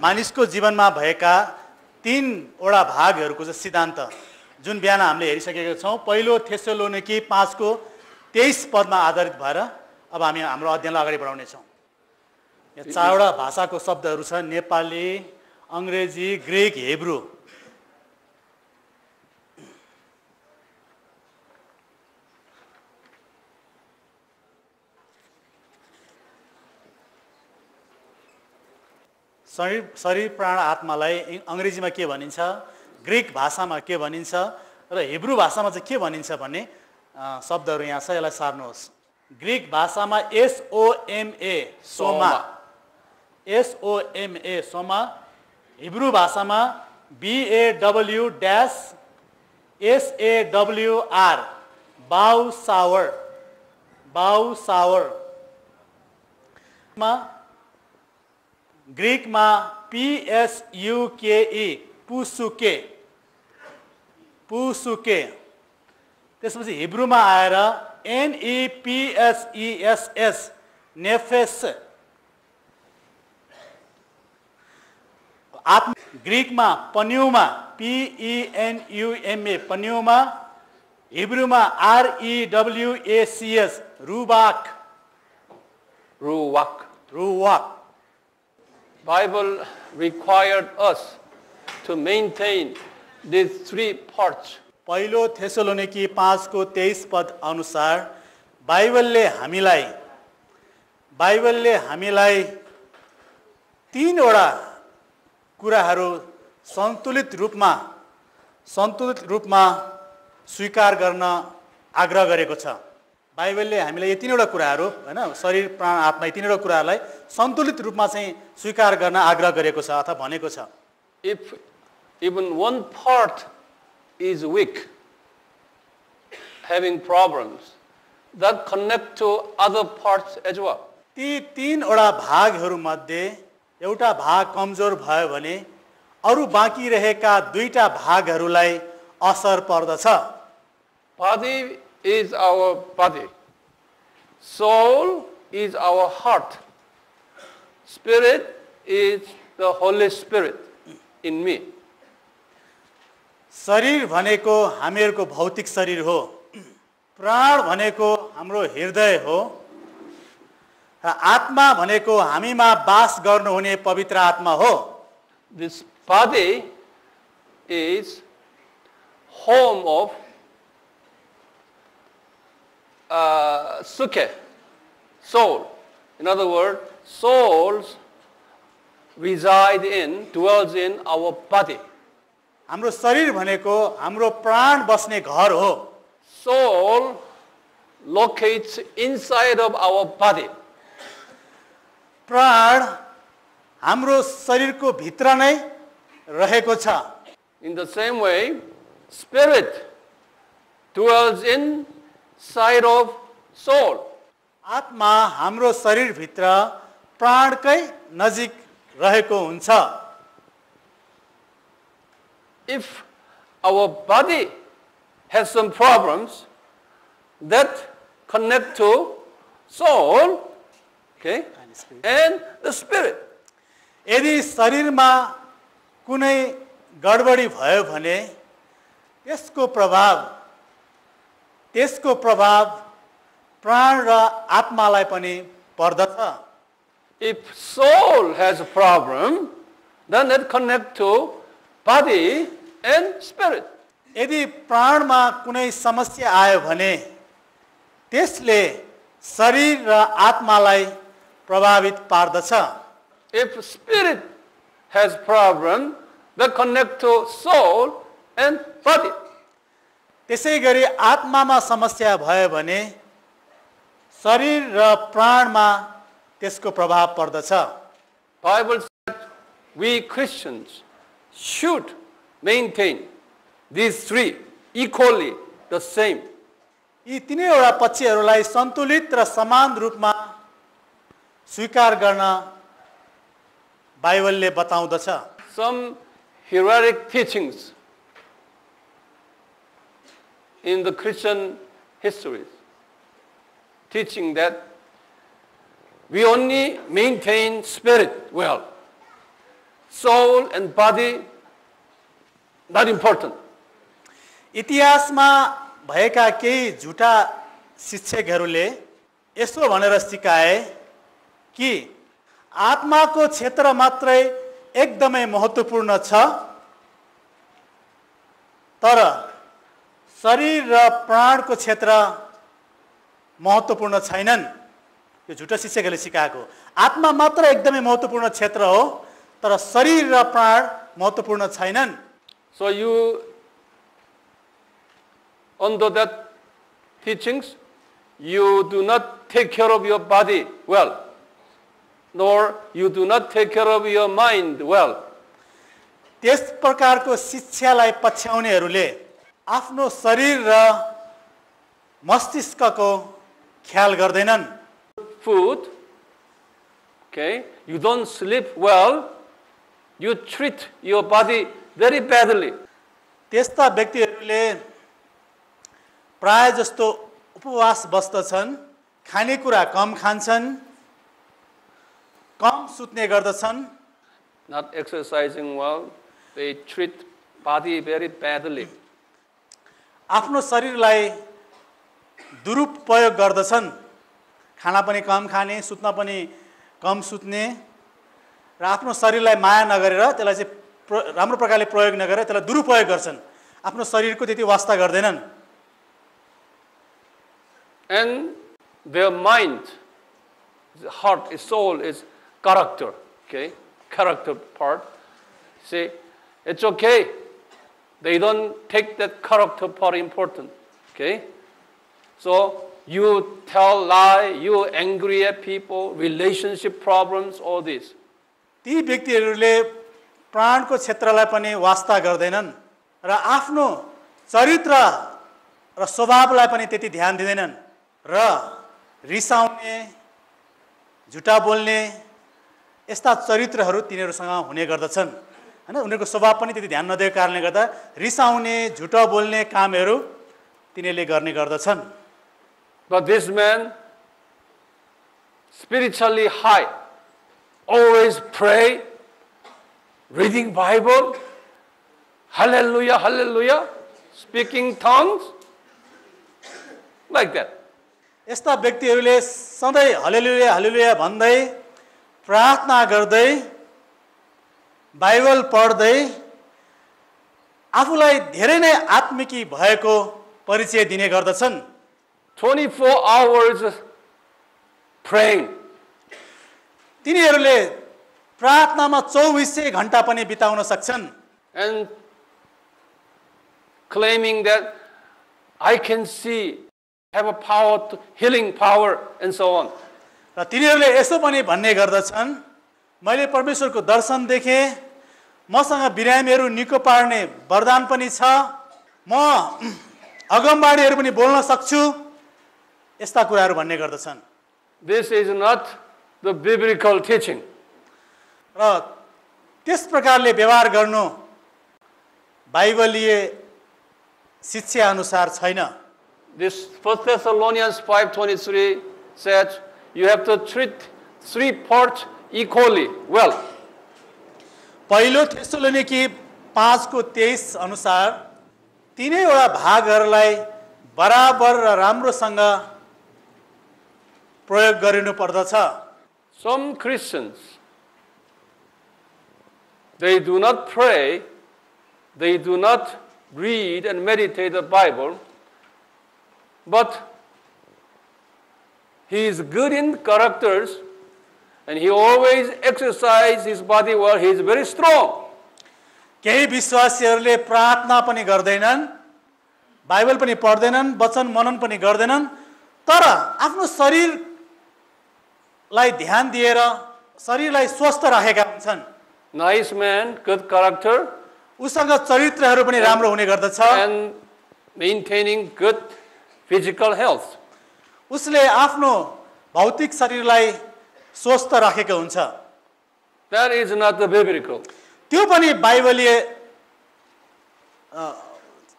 मानिसको जीवनमा भएका तीनवटा भागहरूको चाहिँ सिद्धान्त जुन बिहान हामीले हेरिसकेका छौँ। पहिलो थेसलोनिकी 5 को 23 पदमा आधारित भएर अब हामी हाम्रो अध्ययनलाई अगाडि बढाउनेछौँ। यहाँ चारवटा भाषाको शब्दहरू छ, नेपाली, अङ्ग्रेजी, ग्रिक, हिब्रू। शरीर प्राण आत्मालाई अङ्ग्रेजीमा के भनिन्छ, ग्रिक भाषामा के भनिन्छ र हिब्रू भाषामा चाहिँ के भनिन्छ भन्ने शब्दहरू यहाँ छ। यसलाई सार्नुहोस्। ग्रिक भाषामा SOMA सोमा, SOMA सोमा। हिब्रू भाषामा BAW-SAWR बाउ सावर, बाउ सावर। ग्रिकमा PSUKE पुसुके, पुसुके। त्यसपछि हिब्रूमा आएर NEPSESS नेफेस। ग्रिकमा पन्युमा PENUMA पन्युमा। हिब्रूमा REWACS रुबाक, ruach. रुवाक। Bible required us to maintain these three parts. पहिलो थेसलोनिकी 5 को 23 पद अनुसार बाइबलले हामीलाई तीनवटा कुराहरू सन्तुलित रूपमा स्वीकार गर्न आग्रह गरेको छ। बाइबलले हामीलाई यो तीनवटा कुराहरू हैन, शरीर प्राण आत्मा, यी तीनवटा कुराहरूलाई सन्तुलित रूपमा चाहिँ स्वीकार गर्न आग्रह गरेको छ अथवा भनेको छ। If even one part is weak, having problems that connect to other parts as well. ती तीनवटा भागहरू मध्ये एउटा भाग कमजोर भयो भने अरू बाँकी रहेका दुईटा भागहरूलाई असर पर्दछ। Body is our body. Soul is our heart. Spirit is the Holy Spirit in me. शरीर भनेको हामीहरूको भौतिक शरीर हो, प्राण भनेको हाम्रो हृदय हो र आत्मा भनेको हामीमा वास गर्नुहुने पवित्र आत्मा हो। This body is home of Sukhe, soul. In other words, souls dwells in our body. हाम्रो शरीर भनेको हाम्रो प्राण बस्ने घर हो। Soul locates inside of our body. प्राण हाम्रो शरीरको भित्र नै रहेको छ। In the same way, spirit dwells inside of soul. आत्मा हाम्रो शरीरभित्र प्राणकै नजिक रहेको हुन्छ। If our body has some problems that connect to soul, okay, and the spirit. यदि शरीरमा कुनै गडबडी भयो भने त्यसको प्रभाव प्राण र आत्मालाई पनि पर्दछ। If soul has a problem, then it connects to body and spirit. यदि प्राणमा कुनै समस्या आयो भने त्यसले शरीर र आत्मालाई प्रभावित पार्दछ। If spirit has problem, that connect to soul and body. त्यसै गरी आत्मामा समस्या भयो भने शरीर र प्राणमा त्यसको प्रभाव पर्दछ। Bible said we Christians should maintain these three equally the same. यी तीनैवटा पक्षहरूलाई सन्तुलित र समान रूपमा स्वीकार गर्न बाइबलले बताउँदछ। Some heroic teachings in the Christian histories teaching that we only maintain spirit well. soul and body, not important. इतिहासमा भएका केही झुटा शिक्षकहरूले यसो भनेर सिकाए कि आत्माको क्षेत्र मात्रै एकदमै महत्त्वपूर्ण छ, तर शरीर र प्राणको क्षेत्र महत्त्वपूर्ण छैनन्। यो झुटा शिक्षकहरूले सिकाएको आत्मा मात्र एकदमै महत्त्वपूर्ण क्षेत्र हो, तर शरीर र प्राण महत्त्वपूर्ण छैनन्। So you, under that teachings, you do not take care of your body well, nor you do not take care of your mind well. त्यस प्रकारको शिक्षालाई पछ्याउनेहरूले आफ्नो शरीर र मस्तिष्कको ख्याल गर्दैनन्। Food, okay, you don't sleep well, you treat your body very badly. त्यस्ता व्यक्तिहरूले प्राय जस्तो उपवास बस्दछन्, खानेकुरा कम खान्छन्, कम सुत्ने गर्दछन्, Not exercising well, they treat body very badly. आफ्नो शरीरलाई दुरुपयोग गर्दछन्, खाना पनि कम खाने, सुत्न पनि कम सुत्ने र आफ्नो शरीरलाई माया नगरेर त्यसलाई चाहिँ राम्रो प्रकारले प्रयोग नगरेर त्यसलाई दुरुपयोग गर्छन्। आफ्नो शरीरको त्यति वास्ता गर्दैनन्। And their mind, heart, soul is character, okay? Character part. See, it's okay. They don't take that character part important, okay? So you tell lie, you angry at people, relationship problems, all this. ती व्यक्तिहरूले प्राणको क्षेत्रलाई पनि वास्ता गर्दैनन् र आफ्नो चरित्र र स्वभावलाई पनि त्यति ध्यान दिँदैनन् र रिसाउने, झुटा बोल्ने यस्ता चरित्रहरू तिनीहरूसँग हुने गर्दछन्। हैन, उनीहरूको स्वभाव पनि त्यति ध्यान नदिएको कारणले गर्दा रिसाउने, झुटा बोल्ने कामहरू तिनीहरूले गर्ने गर्दछन्। But this man, spiritually high, always pray, reading Bible, hallelujah, hallelujah, speaking tongues, like that. यस्ता व्यक्तिहरूले सधैँ हल्लेलुया हल्लेलुया भन्दै, प्रार्थना गर्दै, बाइबल पढ्दै आफूलाई धेरै नै आत्मिकी भएको परिचय दिने गर्दछन्। 24 hours praying. तिनीहरूले प्रार्थनामा 24 घण्टा पनि बिताउन सक्छन् And claiming that I can see, have a power, to, healing power, and so on. र तिनीहरूले यसो पनि भन्ने गर्दछन्, मैले परमेश्वरको दर्शन देखेँ, मसँग बिरामीहरू निको पार्ने वरदान पनि छ, म अगमबाणीहरू पनि बोल्न सक्छु, यस्ता कुराहरू भन्ने गर्दछन्। This is not the biblical teaching. र त्यस प्रकारले व्यवहार गर्नु बाइबलीय शिक्षा अनुसार छैन। This 1 Thessalonians 5:23 says you have to treat 3 parts equally well. पहिलो थेसलोनिकी 5:23 अनुसार तीनैवटा भागहरूलाई बराबर र राम्रोसँग प्रयोग गरिनु पर्दछ। Some Christians, they do not pray, they do not read and meditate the Bible, but he is good in characters and he always exercises his body well, he is very strong. केही विश्वासीहरूले प्रार्थना पनि गर्दैनन्, Bible पनि पढ्दैनन्, वचन मनन पनि गर्दैनन्, तर आफ्नो शरीरलाई ध्यान दिएर शरीरलाई स्वस्थ राखेका हुन्छन्। Nice man, good character, उसँग चरित्रहरू पनि राम्रो हुने गर्दछ and maintaining good physical health. उसले आफ्नो भौतिक शरीरलाई स्वस्थ राखेको हुन्छ। That is not the biblical. त्यो पनि बाइबलीय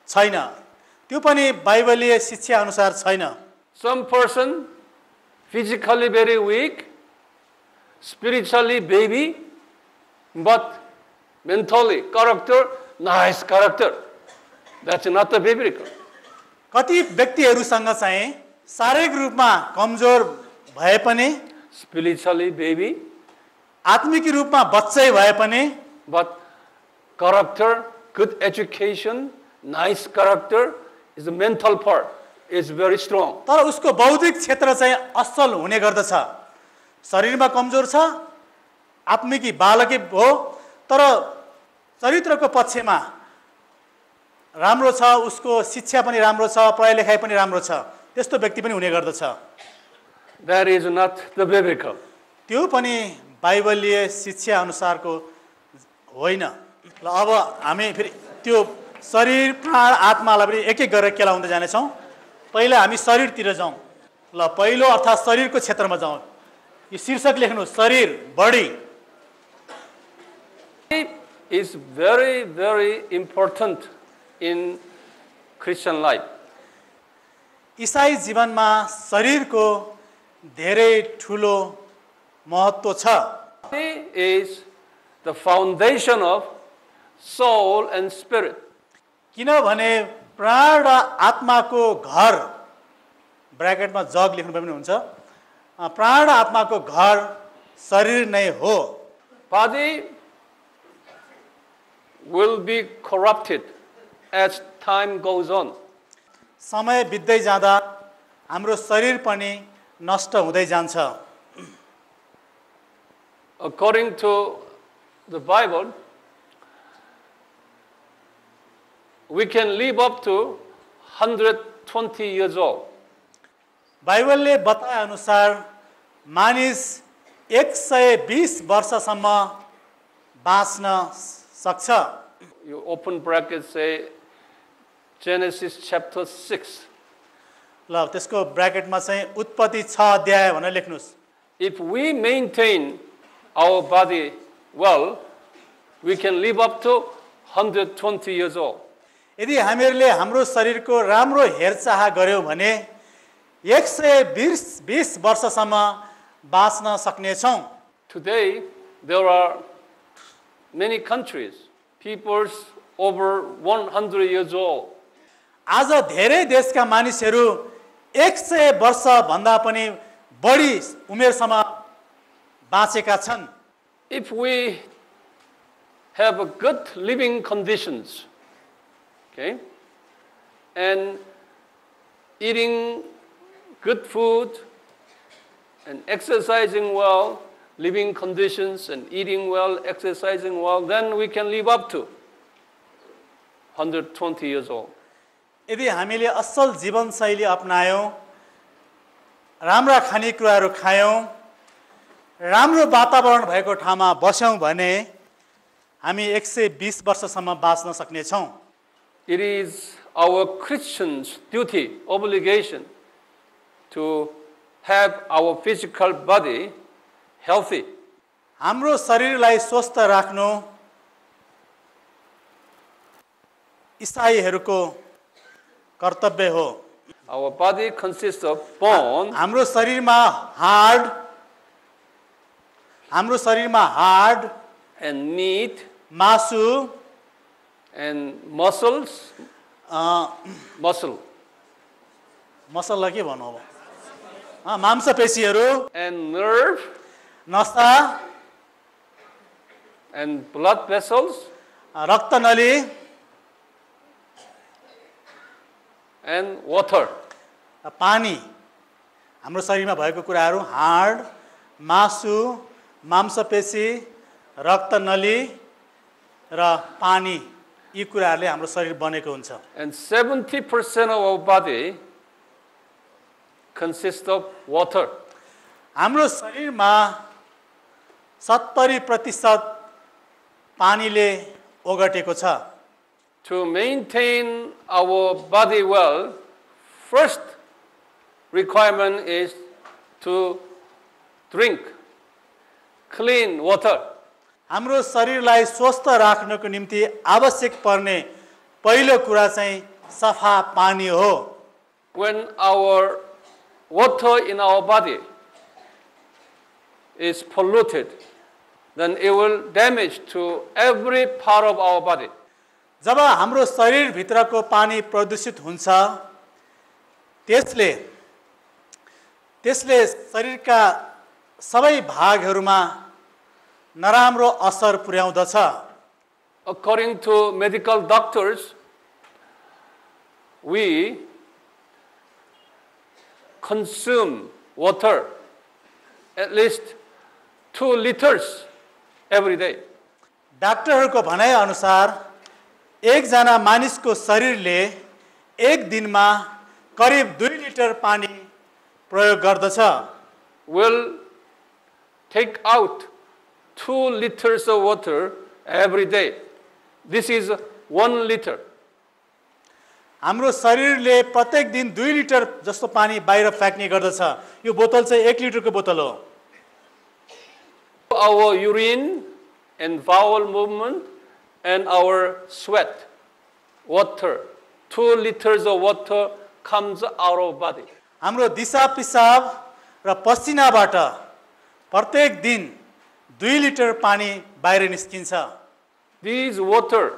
छैन, त्यो पनि बाइबलीय शिक्षा अनुसार छैन। Some person physically very weak, spiritually baby, but mentally, character, nice character. That's not the biblical. कति व्यक्तिहरूसँग चाहिँ शारीरिक रूपमा कमजोर भए पनि Spiritually, baby, आत्मिक रूपमा बच्चै भए पनि but character, good education, nice character is the mental part. It's very strong. तर उसको बौद्धिक क्षेत्र चाहिँ असल हुने गर्दछ शरीरमा कमजोर छ आत्मिकी बालकै हो तर चरित्रको पक्षमा राम्रो छ उसको शिक्षा पनि राम्रो छ पढाइ लेखाइ पनि राम्रो छ त्यस्तो व्यक्ति पनि हुने गर्दछ That is not the biblical. त्यो पनि बाइबलीय शिक्षा अनुसारको होइन ल अब हामी फेरि त्यो शरीर प्राण आत्मालाई पनि एक एक गरेर केलाउँदै जानेछौँ पहिला हामी शरीरतिर जाउँ ल पहिलो अर्थात् शरीरको क्षेत्रमा जाउँ यो शीर्षक लेख्नु शरीर body It is very, very important in Christian life. ईसाई जीवनमा शरीरको धेरै ठुलो महत्त्व छ Body is the foundation of soul and spirit. किनभने प्राण र आत्माको घर ब्र्याकेटमा जग लेख्नु पनि हुन्छ प्राण र आत्माको घर शरीर नै हो Body will be corrupted as time goes on. समय बित्दै जाँदा हाम्रो शरीर पनि नष्ट हुँदै जान्छ According to the Bible, we can live up to 120 years old. बाइबलले बताए अनुसार मानिस 120 वर्षसम्म बाँच्न सक्छ You open brackets, say Genesis chapter 6. ल त्यसको ब्र्याकेटमा चाहिँ उत्पत्ति 6 अध्याय भनेर लेख्नुस् If we maintain our body well, we can live up to 120 years old. यदि हामीहरूले हाम्रो शरीरको राम्रो हेरचाह गर्यौँ भने 120 वर्षसम्म बाँच्न सक्नेछौँ Today, there are many countries, peoples over 100 years old. आज धेरै देशका मानिसहरू 100 वर्षभन्दा पनि बढी उमेरसम्म बाँचेका छन् If we have a good living conditions, okay, and eating good food and exercising well, living conditions and eating well, exercising well, then we can live up to 120 years old. यदि हामीले असल जीवनशैली अपनायौँ राम्रा खानेकुराहरू खायौँ राम्रो वातावरण भएको ठाउँमा बस्यौँ भने हामी 120 वर्षसम्म बाँच्न सक्नेछौँ It is our Christians' duty, obligation to have our physical body healthy. हाम्रो शरीरलाई स्वस्थ राख्नु इसाईहरूको कर्तव्य हो Our body consists of bone हाम्रो शरीरमा हाड and meat मासु and muscles, muscle मसललाई के भन्नु अब मांसपेशीहरू and nerve नसा and blood vessels रक्तनली and water. पानी हाम्रो शरीरमा भएको कुराहरू हाड मासु मांसपेशी रक्तनली र पानी यी कुराहरूले हाम्रो शरीर बनेको हुन्छ And 70% of our body consists of water. हाम्रो शरीरमा 70% पानीले ओगटेको छ To maintain our body well, first requirement is to drink clean water. हाम्रो शरीरलाई स्वस्थ राख्नको निम्ति आवश्यक पर्ने पहिलो कुरा चाहिँ सफा पानी हो When our water in our body is polluted, then it will damage to every part of our body. जब हाम्रो शरीरभित्रको पानी प्रदूषित हुन्छ त्यसले शरीरका सबै भागहरूमा नराम्रो असर पुर्याउँदछ. According to medical doctors, we consume water at least 2 liters every day. डाक्टरहरूको भनाइ अनुसार एकजना मानिसको शरीरले एक दिनमा करिब 2 लिटर पानी प्रयोग गर्दछ. Will take out 2 liters of water every day. This is 1 liter. हाम्रो शरीरले प्रत्येक दिन 2 लिटर जस्तो पानी बाहिर फ्याक्ने गर्दछ. यो बोतल चाहिँ 1 लिटरको बोतल हो. Our urine and bowel movement and our sweat, water, 2 liters of water comes out of body. हाम्रो दिशा पिसाब र पसिनाबाट प्रत्येक दिन 2 लिटर पानी बाहिर निस्किन्छ. These water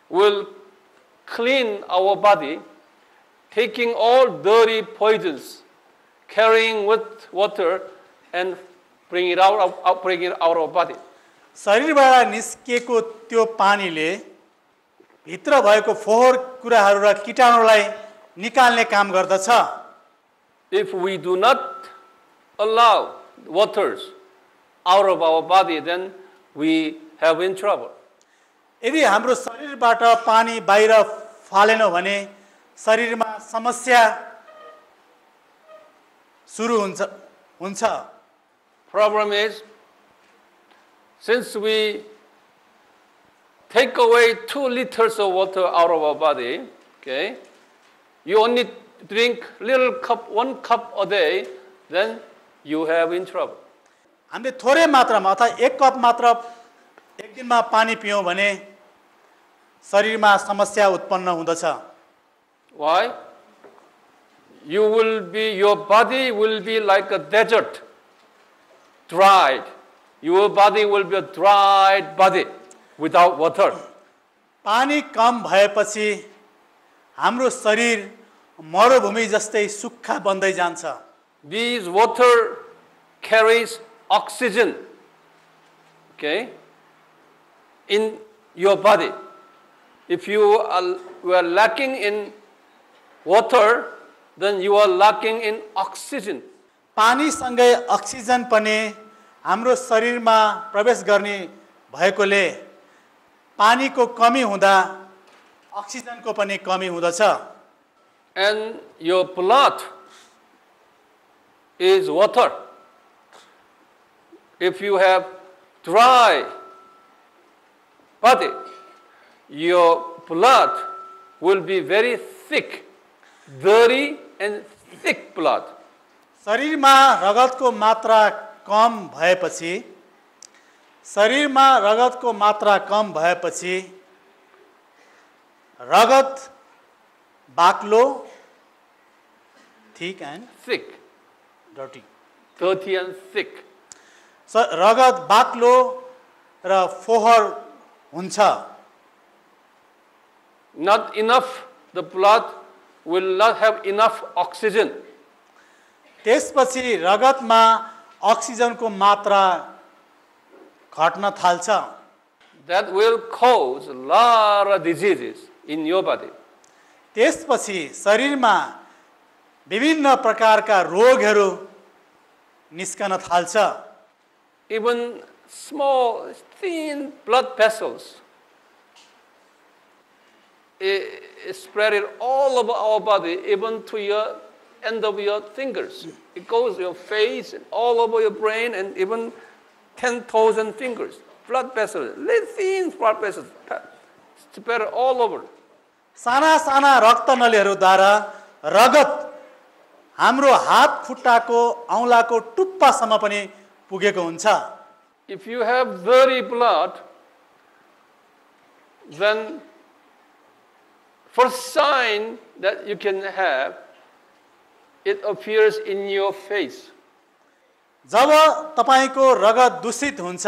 will clean our body, taking all dirty poisons, carrying with water and bring it out of body. शरीरबाट निस्केको त्यो पानीले भित्र भएको फोहोर कुराहरू र कीटाणुलाई निकाल्ने काम गर्दछ. If we do not allow waters out of our body, then we have in trouble. यदि हाम्रो शरीरबाट पानी बाहिर फालेनौं भने शरीरमा समस्या सुरु हुन्छ. Problem is, since we take away 2 liters of water out of our body, okay, you only drink little cup, 1 cup a day, then you have in trouble. हामीले थोरै मात्रामा अथवा 1 कप मात्र एक दिनमा पानी पियौं भने शरीरमा समस्या उत्पन्न हुँदछ. Why? Your body will be like a desert, dried. Your body will be a dried body without water. पानी कम भएपछि हाम्रो शरीर मरुभूमि जस्तै सुक्खा बन्दै जान्छ. These water carries oxygen, okay, in your body. If you are lacking in water, then you are lacking in oxygen. पानी सँगै अक्सिजन पनि हाम्रो शरीरमा प्रवेश गर्ने भएकोले पानीको कमी हुँदा अक्सिजनको पनि कमी हुँदछ. And your blood is water. If you have dry body, your blood will be very thick, dirty and thick blood. शरीरमा रगतको मात्रा कम भएपछि रगत बाक्लो, thick and Thick, dirty. dirty and thick. रगत बाक्लो र फोहर हुन्छ. Not enough, the blood will not have enough oxygen. त्यसपछि रगतमा अक्सिजनको मात्रा घट्न थाल्छ. That will cause a lot of diseases in your body. त्यसपछि शरीरमा विभिन्न प्रकारका रोगहरू निस्कन थाल्छ. Even small, thin blood vessels spread it all over our body, even to your end of your fingers. It goes your face and all over your brain and even 10,000 fingers. Blood vessels, thin blood vessels spread all over. साना साना रक्तनलीहरूद्वारा रगत हाम्रो हात खुट्टाको औँलाको टुप्पासम्म पनि पुगेको हुन्छ. If you have dirty blood, then first sign that you can have, it appears in your face. जब तपाईको रगत दूषित हुन्छ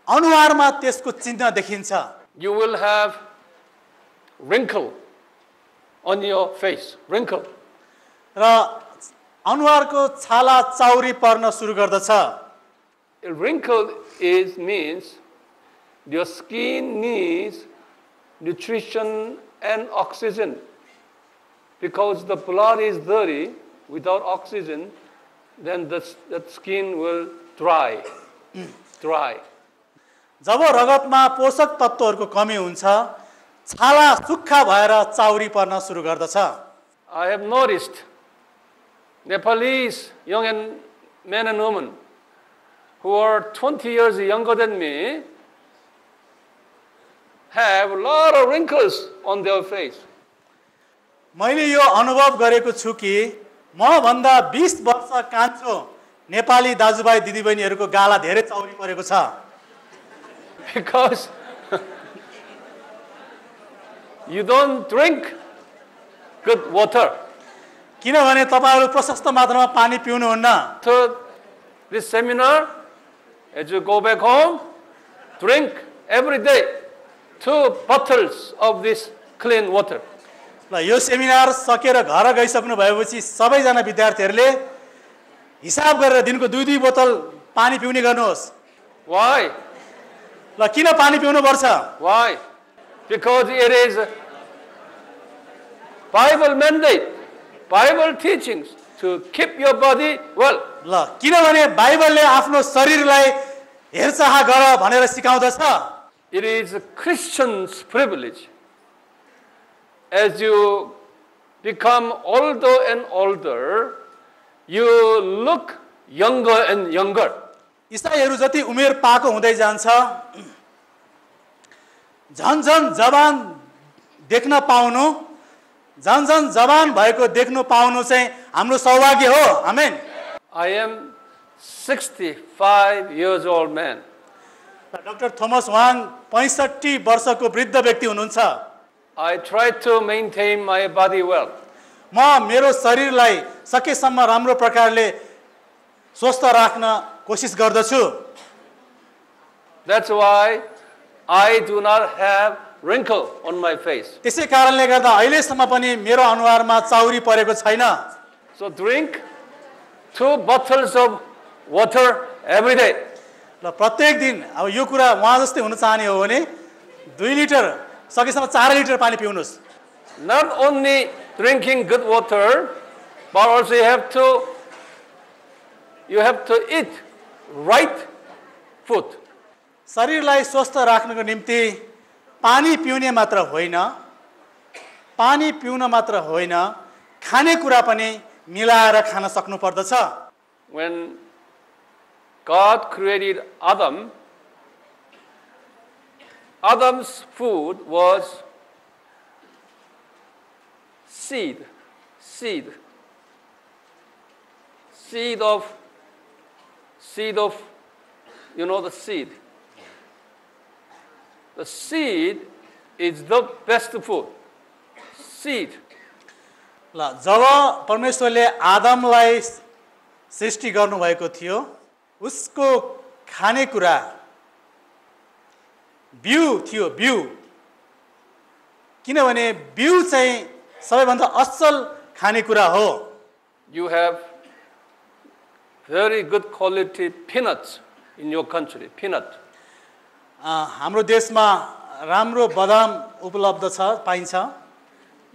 अनुहारमा त्यसको चिन्ह देखिन्छ You will have wrinkle on your face, wrinkle. र अनुहारको छाला चाउरी पर्न सुरु गर्दछ A wrinkle means your skin needs nutrition and oxygen. Because the blood is dirty, without oxygen, then that skin will dry. Dry. जब रगतमा पोषक तत्त्वहरूको कमी हुन्छ छाला सुक्खा भएर चाउरी पर्न सुरु गर्दछ I have noticed Nepalese young men and women who are 20 years younger than me have a lot of wrinkles on their face. मैले यो अनुभव गरेको छु कि म भन्दा 20 वर्ष कान्छो नेपाली दाजुभाइ दिदीबहिनीहरूको गाला धेरै चाउरी परेको छ Because you don't drink good water. किनभने तपाईहरु प्रशस्त मात्रामा पानी पिउनुहुन्न So this seminar, as you go back home, drink every day 2 bottles of this clean water. ल यो सेमिनार सकेर घर गइसक्नु भएपछि सबैजना विद्यार्थीहरूले हिसाब गरेर दिनको 2-2 बोतल पानी पिउने गर्नुहोस् Why? ल किन पानी पिउनु पर्छ Why? Because it is Bible mandate, Bible teachings to keep your body well. ल किनभने बाइबलले आफ्नो शरीरलाई हेरचाह गर भनेर सिकाउँदछ It is a Christian's privilege. As you become older and older, you look younger and younger. ईसाईहरू जति उमेर पाएको हुँदै जान्छ झन झन जवान देख्न पाउनु झन झन जवान भएको देख्नु पाउनु चाहिँ हाम्रो सौभाग्य हो आमेन I am 65 years old man. Doctor Thomas Wang 65 वर्षको वृद्ध व्यक्ति हुनुहुन्छ I try to maintain my body well. म मेरो शरीरलाई सकेसम्म राम्रो प्रकारले स्वस्थ राख्न कोसिस गर्दछु That's why I do not have wrinkle on my face. त्यसै कारणले गर्दा अहिलेसम्म पनि मेरो अनुहारमा चाउरी परेको छैन So drink 2 bottles of water every day. ल प्रत्येक दिन अब यो कुरा उहाँ जस्तै हुन चाहने हो भने 2 लिटर सकेसम्म 4 लिटर पानी पिउनुस् Not only drinking good water, but also you have to eat right food. शरीरलाई स्वस्थ राख्नको निम्ति पानी पिउने मात्र होइन पानी पिउन मात्र होइन खाने कुरा पनि मिलाएर खान सक्नु पर्दछ When God created Adam, Adam's food was seed of, you know, the seed. The seed is the best food. Seed. ल जब परमेश्वरले आदमलाई सृष्टि गर्नुभएको थियो उसको खानेकुरा बिउ थियो बिउ किनभने बिउ चाहिँ सबैभन्दा असल खानेकुरा हो You have very good quality peanuts in your country, peanut. हाम्रो देशमा राम्रो बदाम उपलब्ध छ पाइन्छ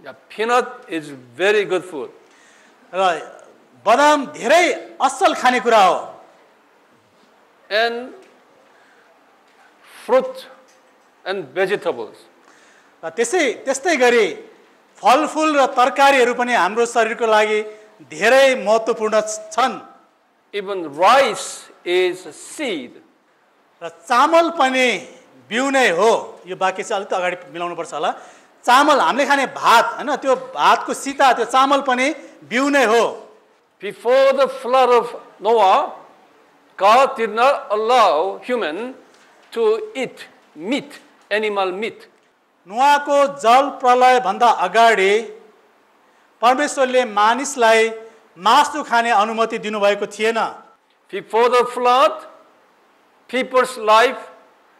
Yeah, peanut is very good food. र बदाम धेरै असल खानेकुरा हो And fruit and vegetables. र त्यस्तै गरी फलफुल र तरकारीहरू पनि हाम्रो शरीरको लागि धेरै महत्त्वपूर्ण छन् Even rice is a seed. र चामल पनि बिउ नै हो यो वाक्य चाहिँ अलिक अगाडि मिलाउनु पर्छ होला चामल हामीले खाने भात हैन त्यो भातको सीता त्यो चामल पनि बिउ नै हो Before the flood of Noah, God did not allow human to eat meat, animal meat. नुहाको जल प्रलय भन्दा अगाडि परमेश्वरले मानिसलाई मासु खाने अनुमति दिनुभएको थिएन। Before the flood, people's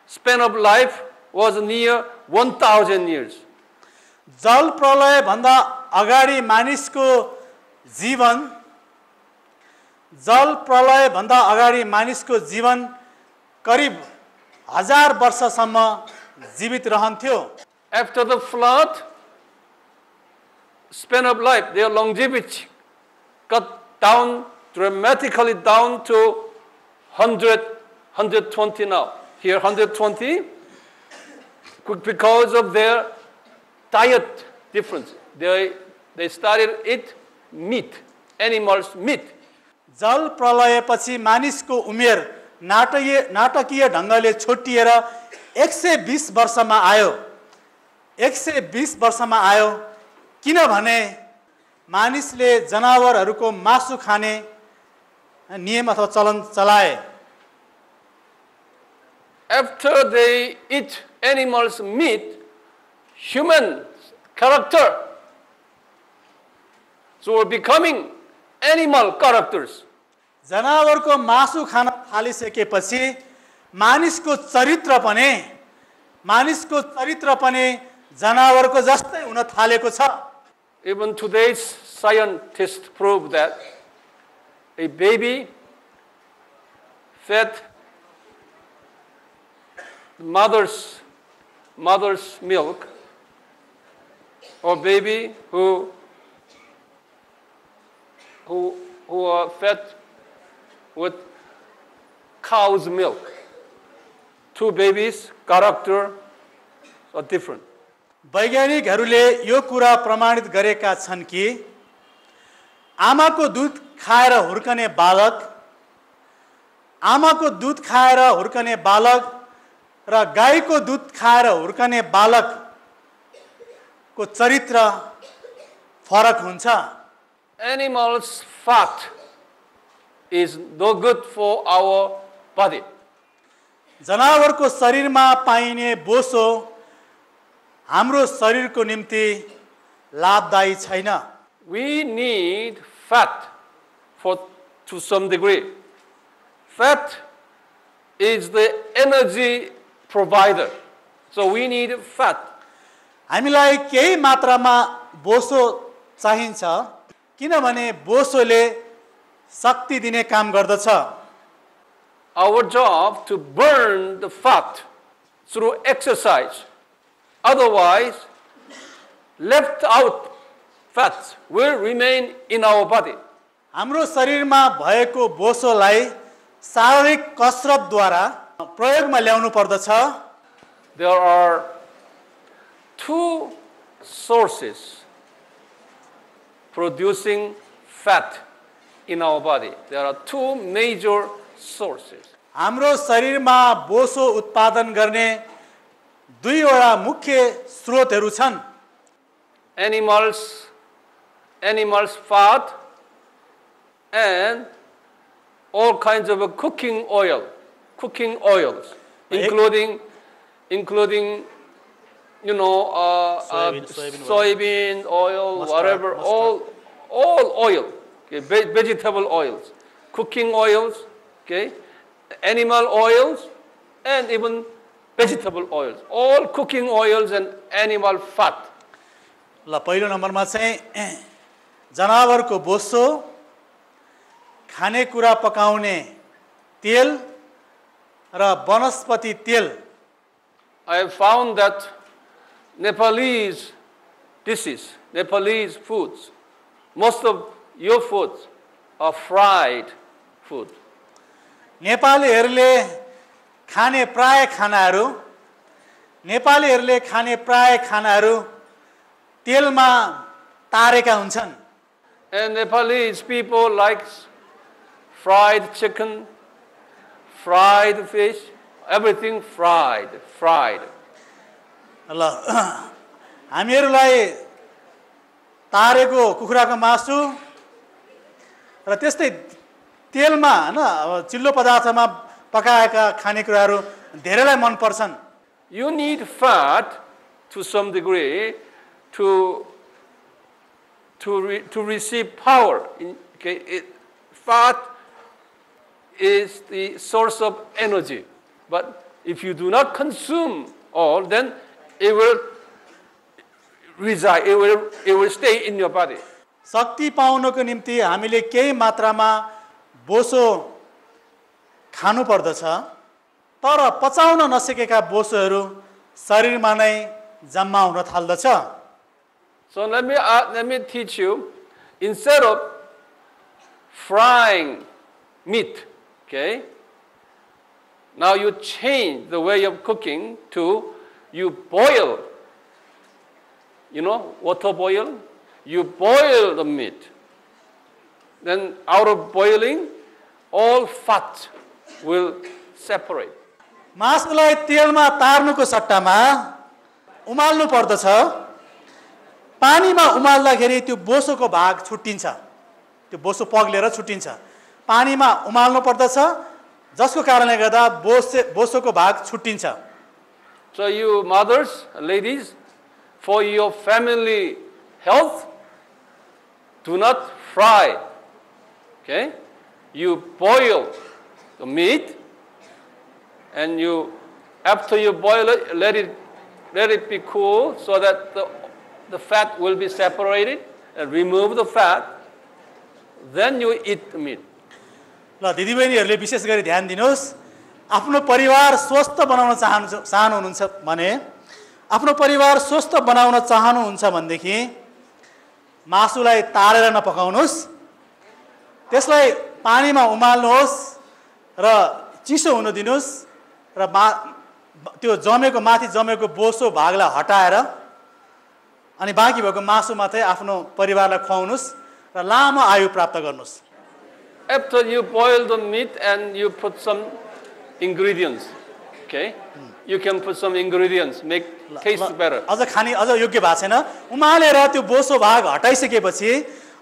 span of life was near 1,000 years. जल प्रलय भन्दा अगाडि मानिसको जीवन करिब 1000 वर्षसम्म जीवित रहन्थ्यो। After the flood, span of life, their longevity cut down dramatically down to 120 now. Here 120 because of their diet difference. They started eat meat, animals meat. जल प्रलयपछि मानिसको उमेर नाटकीय ढङ्गले छोटिएर 120 वर्षमा आयो। 120 वर्षमा आयो किनभने मानिसले जनावरहरूको मासु खाने नियम अथवा चलन चलाए। After they eat animals meat, human character, so we're becoming animal characters. जनावरको मासु खान थालिसकेपछि मानिसको चरित्र पनि जनावरको जस्तै हुन थालेको छ। Even today's scientists prove that a baby fed mother's milk, or baby who are fed with cow's milk, two babies' character are different. वैज्ञानिकहरूले यो कुरा प्रमाणित गरेका छन् कि आमाको दूध खाएर हुर्कने बालक र गाईको दूध खाएर हुर्कने बालकको चरित्र फरक हुन्छ। Animals' fat is no good for our body. जनावरको शरीरमा पाइने बोसो हाम्रो शरीरको निम्ति लाभदायी छैन। We need fat to some degree. Fat is the energy provider. So we need fat. हामीलाई केही मात्रामा बोसो चाहिन्छ किनभने बोसोले शक्ति दिने काम गर्दछ। Our job to burn the fat through exercise. Otherwise, left out fats will remain in our body. हाम्रो शरीरमा भएको बोसोलाई शारीरिक कसरतद्वारा प्रयोगमा ल्याउनु पर्दछ। There are two sources producing fat in our body. There are two major sources. हाम्रो शरीरमा बोसो उत्पादन गर्ने दुईवटा मुख्य स्रोतहरू छन्। Animals fat and all kinds of cooking oils, including soybean oil, mustard, whatever, all oil, okay, vegetable oils, cooking oils, okay, animal oils, and even vegetable oils, all cooking oils and animal fat. ल पहिलो नम्बरमा चाहिँ जनावरको बोसो, खानेकुरा पकाउने तेल र वनस्पति तेल। I have found that Nepalese dishes, Nepalese foods, most of your foods are fried food. नेपालीहरूले खाने प्राय खानाहरू तेलमा तारेका हुन्छन्। And Nepalese people likes fried chicken, fried fish, everything fried. ल हामीहरूलाई तारेको कुखुराको मासु र त्यस्तै तेलमा हैन चिल्लो पदार्थमा पकाएका खानेकुराहरू धेरैलाई मन पर्छन्। You need fat to some degree to receive power Okay, fat is the source of energy. But if you do not consume all, then it will reside, it will stay in your body. शक्ति पाउनको निम्ति हामीले केही मात्रामा बोसो खानु पर्दछ तर पचाउन नसकेका बोसोहरू शरीरमा नै जम्मा हुन थाल्दछ So let me teach you, instead of frying meat, okay, now you change the way of cooking to you boil, water boil. You boil the meat. Then out of boiling, all fat will separate. मासुलाई तेलमा तार्नुको सट्टामा उमाल्नु पर्दछ पानीमा उमाल्दाखेरि त्यो बोसोको भाग छुट्टिन्छ त्यो बोसो पग्लेर छुट्टिन्छ पानीमा उमाल्नु पर्दछ जसको कारणले गर्दा बोसोको भाग छुट्टिन्छ So you mothers, ladies, for your family health, do not fry. Okay? You boil the meat and after you boil it, let it be cool so that the fat will be separated and remove the fat. Then you eat the meat. ल दिदीबहिनीहरूले विशेष गरी ध्यान दिनुहोस् आफ्नो परिवार स्वस्थ बनाउन चाहनुहुन्छ भने आफ्नो परिवार स्वस्थ बनाउन चाहनुहुन्छ भनेदेखि मासुलाई तारेर नपकाउनुहोस् त्यसलाई पानीमा उमाल्नुहोस् र चिसो हुन दिनुहोस् र त्यो माथि जमेको बोसो भागलाई हटाएर अनि बाँकी भएको मासु मात्रै आफ्नो परिवारलाई खुवाउनुहोस् र लामो आयु प्राप्त गर्नुहोस् After you boil the meat and you put some ingredients, okay? You can put some ingredients, make taste better. अझ खाने अझ योग्य भएको छैन उमालेर त्यो बोसो भाग हटाइसकेपछि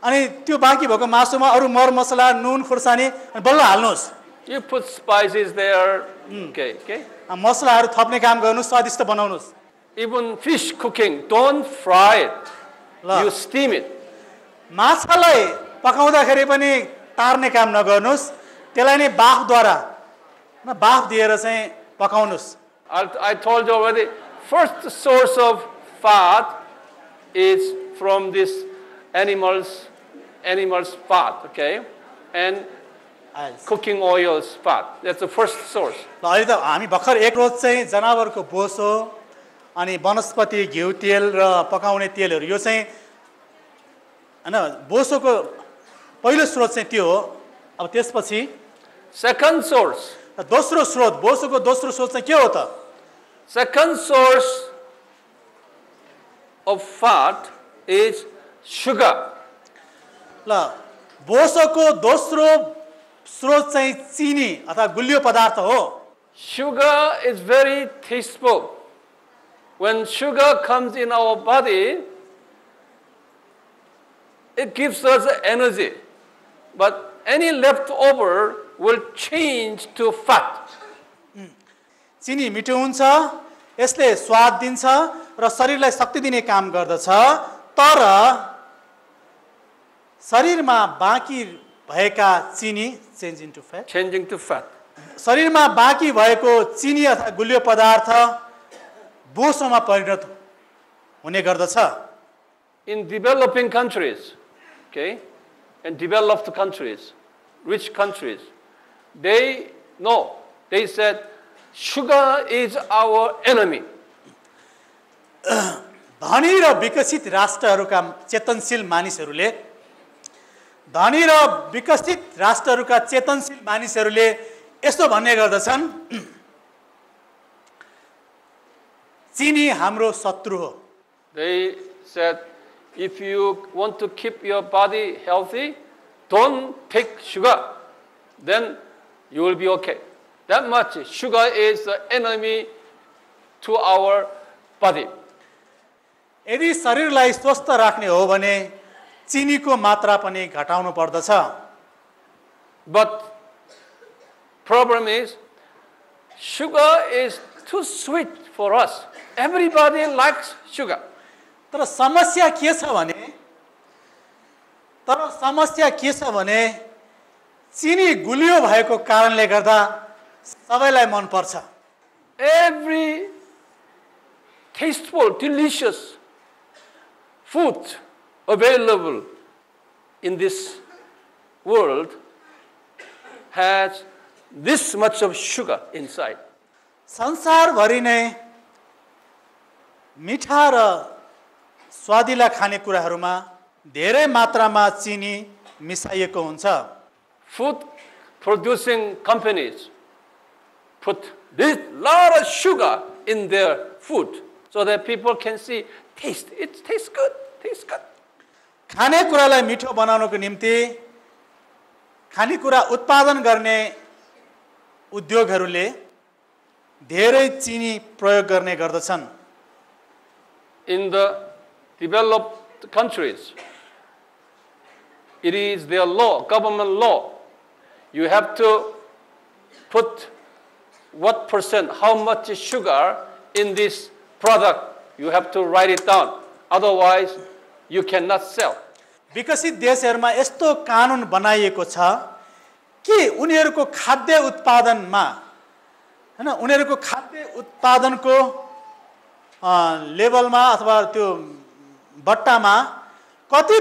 अनि त्यो बाँकी भएको मासुमा अरू मरमसला नुन खुर्सानी बल्ल हाल्नुहोस् You put spices there, okay? मसलाहरू थप्ने काम गर्नुहोस् स्वादिष्ट बनाउनुहोस् Even fish cooking, don't fry it. You steam it. माछालाई पकाउँदाखेरि पनि तार्ने काम नगर्नुहोस् त्यसलाई नै बाफ दिएर चाहिँ पकाउनुहोस् I told you already, first source of fat is from this animals fat, okay? And cooking oils fat. That's the first source. ल अहिले त हामी भर्खर एक रोज चाहिँ जनावरको बोसो अनि वनस्पति घिउ तेल र पकाउने तेलहरू यो चाहिँ हैन बोसोको पहिलो स्रोत चाहिँ त्यो हो अब त्यसपछि Second source. दोस्रो स्रोत बोसोको दोस्रो स्रोत चाहिँ के हो त Second source of fat is sugar. ल बोसोको दोस्रो स्रोत चाहिँ चिनी अथवा गुलियो पदार्थ हो Sugar is very tasteful. When sugar comes in our body, it gives us energy. But any leftover will change to fat. चिनी मिठो हुन्छ यसले स्वाद दिन्छ र शरीरलाई शक्ति दिने काम गर्दछ तर शरीरमा बाँकी भएका चिनी Changing to fat. शरीरमा बाँकी भएको चिनी अथवा गुलियो पदार्थ बोसोमा परिणत हुने गर्दछ In developing countries, okay, and developed countries, rich countries, they said sugar is our enemy. धनी र विकसित राष्ट्रहरूका चेतनशील मानिसहरूले यस्तो भन्ने गर्दछन् चिनी हाम्रो शत्रु हो They said if you want to keep your body healthy, don't take sugar, then you will be okay. That much sugar is the enemy to our body. यदि शरीरलाई स्वस्थ राख्ने हो भने चिनीको मात्रा पनि घटाउनु पर्दछ But problem is sugar is too sweet for us. Everybody likes sugar. तर समस्या के छ भने तर समस्या के छ भने चिनी गुलियो भएको कारणले गर्दा सबैलाई मन पर्छ। Every tasteful, delicious food available in this world has this much of sugar inside. संसारभरि नै मिठा र स्वादिला खानेकुराहरूमा धेरै मात्रामा चिनी मिसाइएको हुन्छ। Food producing companies put this lot of sugar in their food so that people can see, taste, it tastes good, tastes good. खानेकुरालाई मिठो बनाउनको निम्ति खानेकुरा उत्पादन गर्ने उद्योगहरूले धेरै चिनी प्रयोग गर्ने गर्दछन्। In the developed countries, it is their law, government law. You have to put what percent, how much sugar in this product. You have to write it down. Otherwise, you cannot sell. विकसित देशहरूमा यस्तो कानुन बनाइएको छ कि उनीहरूको खाद्य उत्पादनमा हैन उनीहरूको खाद्य उत्पादनको लेभलमा अथवा त्यो बट्टामा कति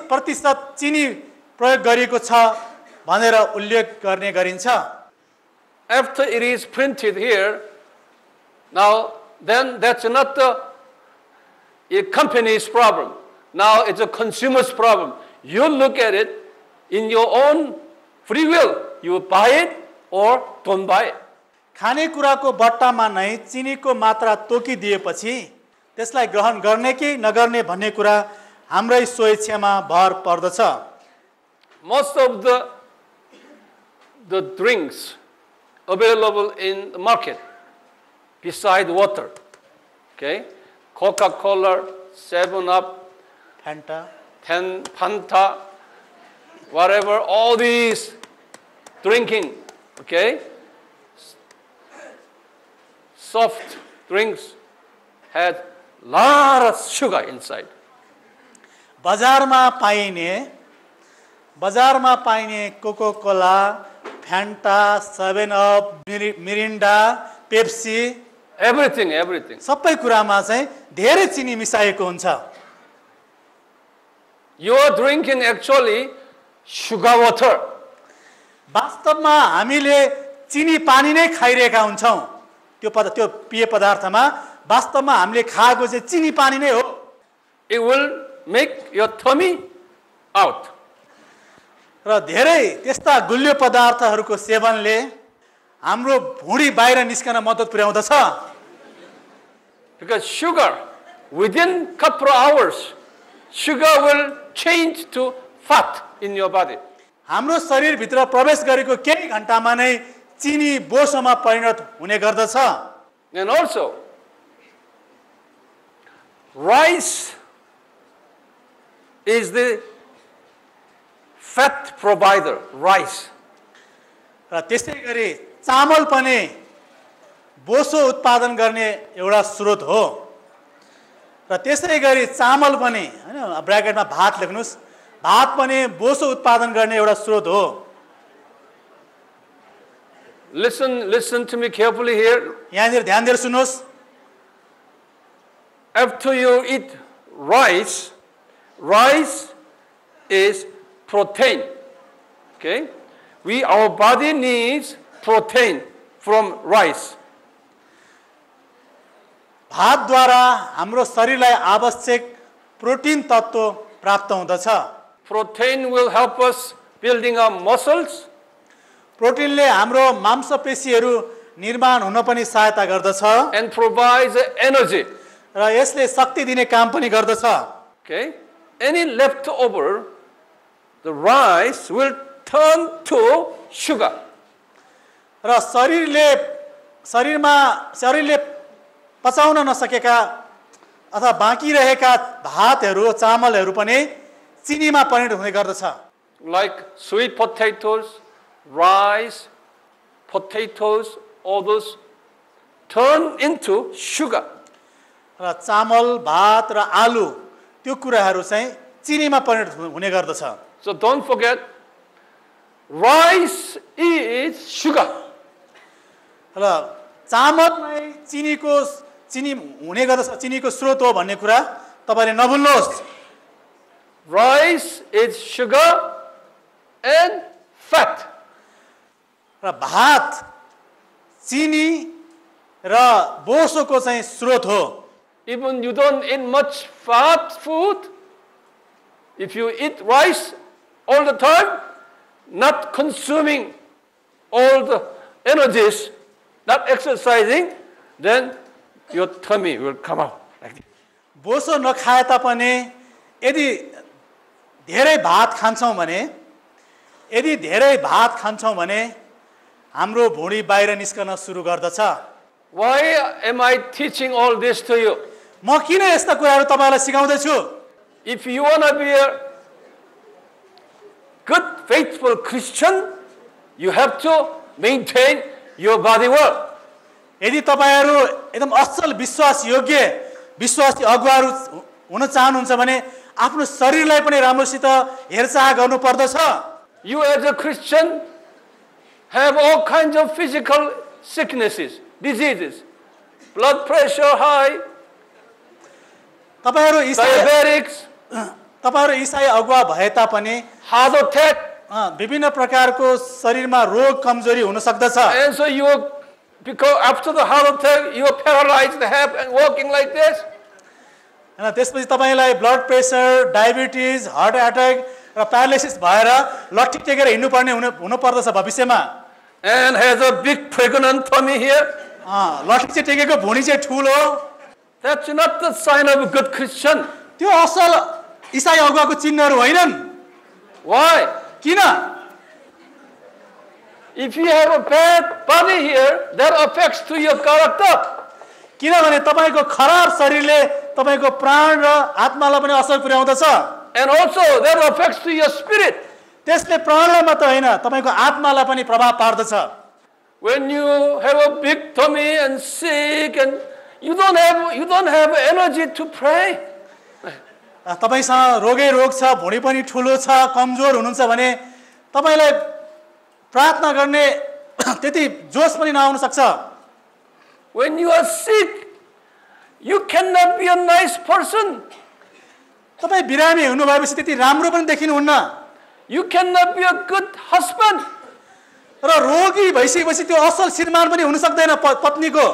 प्रतिशत चिनी प्रयोग गरिएको छ भनेर उल्लेख गर्ने गरिन्छ। After it is printed here, now then that's not a company's problem. Now it's a consumer's problem. You look at it in your own free will. You buy it or don't buy it. खानेकुराको बट्टामा नै चिनीको मात्रा तोकिदिएपछि त्यसलाई ग्रहण गर्ने कि नगर्ने भन्ने कुरा हाम्रै स्वेच्छामा भर पर्दछ। Most of the drinks available in the market beside water, okay, Coca-Cola, 7-Up, Fanta, whatever, all these drinking, okay, soft drinks had lot of sugar inside. बजारमा पाइने कोका-कोला, फ्यान्टा, 7-अप, मिरिन्डा, पेप्सी, everything. सबै कुरामा चाहिँ धेरै चिनी मिसाएको हुन्छ। You are drinking actually sugar water. वास्तवमा हामीले चिनी पानी नै खाइरहेका हुन्छौँ। त्यो पेय पदार्थमा वास्तवमा हामीले खाएको चाहिँ चिनी पानी नै हो। It will make your tummy out. र धेरै त्यस्ता गुलियो पदार्थहरूको सेवनले हाम्रो भुँडी बाहिर निस्कन मद्दत पुर्याउँदछ। Because sugar, within couple of hours, sugar will change to fat in your body. हाम्रो शरीरभित्र प्रवेश गरेको केही घण्टामा नै चिनी बोसोमा परिणत हुने गर्दछ। And also, rice is the fat provider, rice. र त्यसै गरी चामल पनि बोसो उत्पादन गर्ने एउटा स्रोत हो। र त्यसै गरी चामल पनि हैन ब्र्याकेटमा भात लेख्नुस्, भात पनि बोसो उत्पादन गर्ने एउटा स्रोत हो। Listen to me carefully here. यहाँनिर ध्यान दिएर सुन्नुहोस्। After you eat rice is protein. Okay? Our body needs protein from rice. भातद्वारा हाम्रो शरीरलाई आवश्यक प्रोटिन तत्त्व प्राप्त हुँदछ। Protein will help us building our muscles. प्रोटिनले हाम्रो मांसपेशीहरू निर्माण हुन पनि सहायता गर्दछ and provides energy. र यसले शक्ति दिने काम पनि गर्दछ। Okay? Any leftover, the rice will turn to sugar. र शरीरले पचाउन नसकेका अथवा बाँकी रहेका भातहरू चामलहरू पनि चिनीमा परिणत हुने गर्दछ। Like sweet potatoes, rice, potatoes, all those turn into sugar. र चामल, भात र आलु त्यो कुराहरू चाहिँ चिनीमा परिणत हुने गर्दछ। So don't forget, rice is sugar. र चामलमै चिनी हुने गर्दछ, चिनीको स्रोत हो भन्ने कुरा तपाईले नभुल्नुहोस्। Rice is sugar and fat. र भात चिनी र बोसोको चाहिँ स्रोत हो। Even you don't eat much fat food, if you eat rice all the time, not consuming all the energies, not exercising, then your tummy will come out like this. बोसो नखाए तापनि यदि धेरै भात खान्छौँ भने हाम्रो भुँडी बाहिर निस्कन सुरु गर्दछ। Why am I teaching all this to you? म किन यस्ता कुराहरू तपाईलाई सिकाउँदै छु? If you want to be a good, faithful Christian, you have to maintain your body well. यदि तपाईहरू एकदम असल विश्वासी अगुवाहरू हुन चाहनुहुन्छ भने आफ्नो शरीरलाई पनि राम्रोसित हेरचाह गर्नु पर्दछ। You as a Christian have all kinds of physical sicknesses, diseases, blood pressure high, तपाईहरू diabetics, ईसाई अगुवा भए तापनि heart attack, विभिन्न प्रकारको शरीरमा रोग कमजोरी हुन सक्दछ। and so you, because after the heart attack you are paralyzed and walking like this. हैन, त्यसपछि तपाईलाई blood pressure, diabetes, heart attack र प्यारालिसिस भएर लट्ठी टेकेर हिँड्नु पर्ने हुन पर्दछ भविष्यमा। And has a big pregnant tummy here. लट्ठी चाहिँ टेकेको भुँडी चाहिँ ठुलो। That's not the sign of a good Christian. त्यो असल ईसाई अगुवाको चिन्हहरू होइनन्। Why? किन? If you have a bad body here, that affects to your character. किनभने तपाईको खराब शरीरले तपाईको प्राण र आत्मालाई पनि असर पुर्याउँदछ। And also that affects to your spirit. त्यसले प्राणलाई मात्र होइन तपाईको आत्मालाई पनि प्रभाव पार्दछ। When you have a big tummy and sick and you don't have energy to pray. तपाईसँग रोग छ, भुँडी पनि ठुलो छ, कमजोर हुनुहुन्छ भने तपाईलाई प्रार्थना गर्ने त्यति जोश पनि नआउन सक्छ। When you are sick, you cannot be a nice person. तपाई बिरामी हुनु भएपछि त्यति राम्रो पनि देखिनुहुन्न। You cannot be a good husband. र रोगी भइसकेपछि त्यो असल श्रीमान पनि हुन सक्दैन पत्नीको।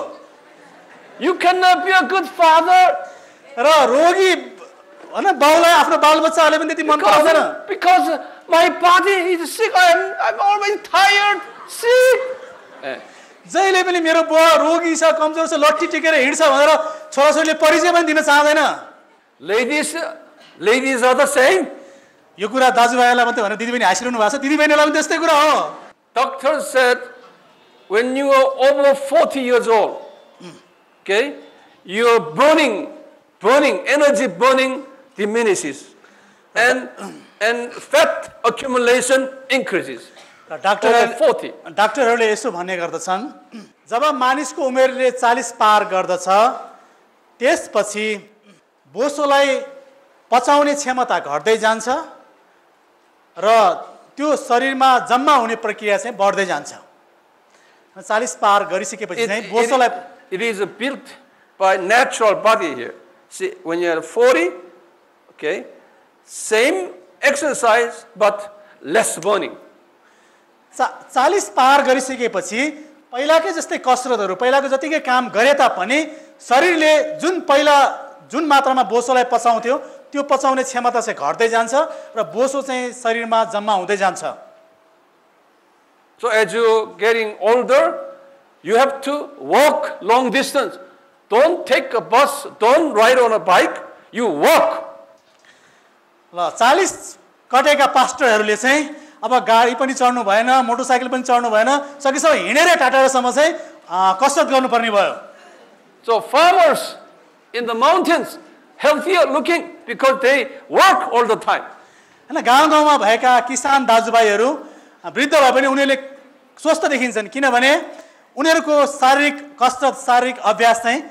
You cannot be a good father. र रोगी हैन बाउलाई आफ्नो बालबच्चाले पनि त्यति मन पराउँदैन। Because my body is sick, I'm always tired, sick. जहिले पनि मेरो बुवा रोगी छ, कमजोर छ, लट्ठी टेकेर हिँड्छ भनेर छोराछोरीले परिचय पनि दिन चाहदैन। Ladies are the same. यो कुरा दाजुभाइलाई मात्रै भनेर दिदीबहिनी हाँसिरहनु भएको छ, दिदीबहिनीलाई पनि त्यस्तै कुरा हो। Doctor said when you are over 40 years old, okay, your energy burning diminishes and fat accumulation increases. डाक्टरहरूले यसो भन्ने गर्दछन्, जब मानिसको उमेरले 40 पार गर्दछ त्यसपछि बोसोलाई पचाउने क्षमता घट्दै जान्छ र त्यो शरीरमा जम्मा हुने प्रक्रिया चाहिँ बढ्दै जान्छ। 40 पार गरिसकेपछि चाहिँ बोसोलाई it is built by natural body here. See, when you are 40, okay, same exercise but less burning. 40 पार गरिसकेपछि पहिलाकै जस्तै कसरतहरू, पहिलाको जतिकै काम गरे तापनि शरीरले जुन मात्रामा बोसोलाई पचाउँथ्यो त्यो पचाउने क्षमता चाहिँ घट्दै जान्छ र बोसो चाहिँ शरीरमा जम्मा हुँदै जान्छ। So as you getting older, you have to walk long distance. Don't take a bus, don't ride on a bike, you walk. ल 40 कटेका पास्टरहरूले चाहिँ अब गाडी पनि चढ्नु भएन, मोटरसाइकल पनि चढ्नु भएन, सकेसम्म हिँडेर टाटासम्म चाहिँ कसरत गर्नुपर्ने भयो। So farmers in the mountains healthier looking because they work all the time. हैन, गाउँमा भएका किसान दाजुभाइहरू वृद्ध भए पनि उनीहरूले स्वस्थ देखिन्छन् किनभने उनीहरूको शारीरिक कसरत, शारीरिक अभ्यास चाहिँ